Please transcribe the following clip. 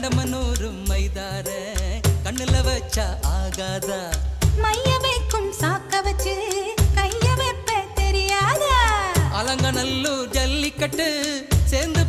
கண்டமனூரும் மைதார கண்ணுல வச்சா ஆகாதா மைய வைக்கும் சாக்க வச்சு கைய வைப்ப தெரியாதா அலங்கநல்லூர் ஜல்லிக்கட்டு சேர்ந்து